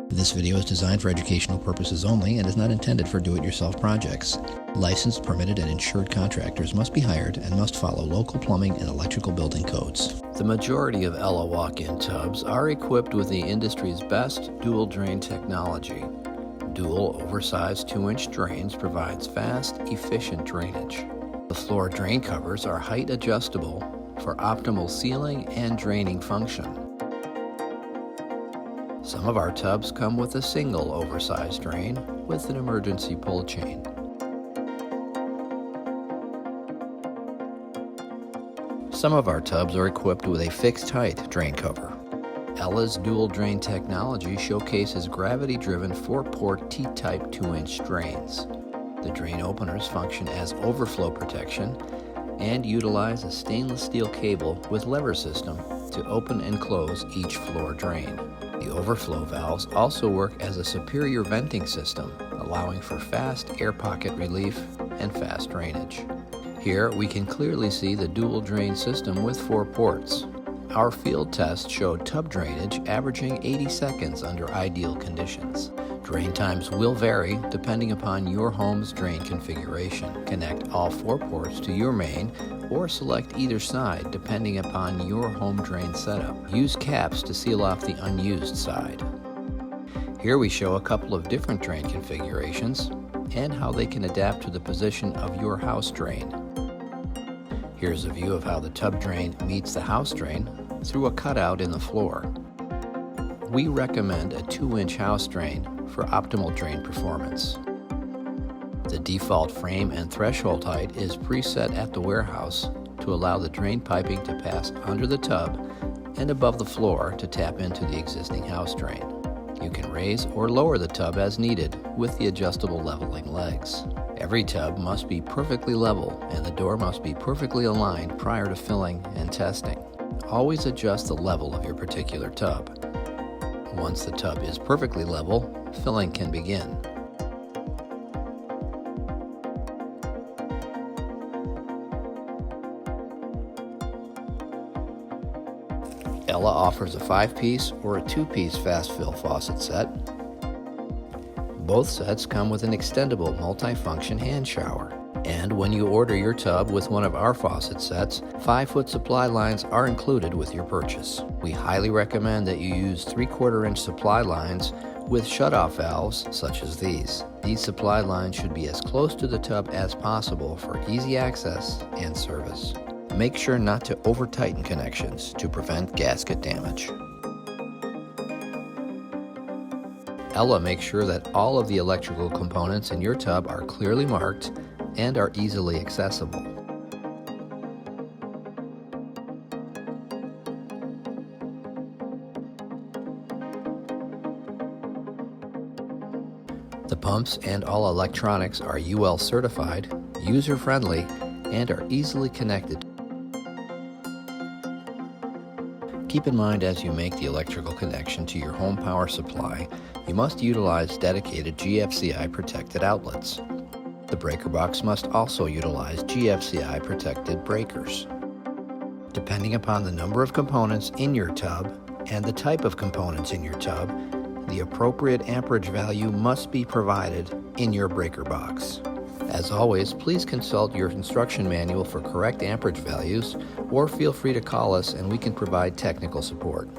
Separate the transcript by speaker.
Speaker 1: This video is designed for educational purposes only and is not intended for do-it-yourself projects. Licensed, permitted, and insured contractors must be hired and must follow local plumbing and electrical building codes.
Speaker 2: The majority of Ella walk-in tubs are equipped with the industry's best dual drain technology. Dual oversized 2-inch drains provides fast, efficient drainage. The floor drain covers are height adjustable for optimal sealing and draining function. Some of our tubs come with a single oversized drain with an emergency pull chain. Some of our tubs are equipped with a fixed height drain cover. Ella's dual drain technology showcases gravity-driven 4-port T-type 2-inch drains. The drain openers function as overflow protection and utilize a stainless steel cable with lever system to open and close each floor drain. The overflow valves also work as a superior venting system, allowing for fast air pocket relief and fast drainage. Here we can clearly see the dual drain system with 4 ports. Our field test showed tub drainage averaging 80 seconds under ideal conditions. Drain times will vary depending upon your home's drain configuration. Connect all 4 ports to your main or select either side depending upon your home drain setup. Use caps to seal off the unused side. Here we show a couple of different drain configurations and how they can adapt to the position of your house drain. Here's a view of how the tub drain meets the house drain through a cutout in the floor. We recommend a 2-inch house drain for optimal drain performance. The default frame and threshold height is preset at the warehouse to allow the drain piping to pass under the tub and above the floor to tap into the existing house drain. You can raise or lower the tub as needed with the adjustable leveling legs. Every tub must be perfectly level and the door must be perfectly aligned prior to filling and testing. Always adjust the level of your particular tub. Once the tub is perfectly level, filling can begin. Ella offers a 5-piece or a 2-piece fast fill faucet set. Both sets come with an extendable multi-function hand shower. And when you order your tub with one of our faucet sets, 5-foot supply lines are included with your purchase. We highly recommend that you use 3/4-inch supply lines with shutoff valves such as these. These supply lines should be as close to the tub as possible for easy access and service. Make sure not to over-tighten connections to prevent gasket damage. Ella makes sure that all of the electrical components in your tub are clearly marked and are easily accessible. The pumps and all electronics are UL certified, user-friendly, and are easily connected. Keep in mind as you make the electrical connection to your home power supply, you must utilize dedicated GFCI protected outlets. The breaker box must also utilize GFCI protected breakers. Depending upon the number of components in your tub and the type of components in your tub, the appropriate amperage value must be provided in your breaker box. As always, please consult your instruction manual for correct amperage values or feel free to call us and we can provide technical support.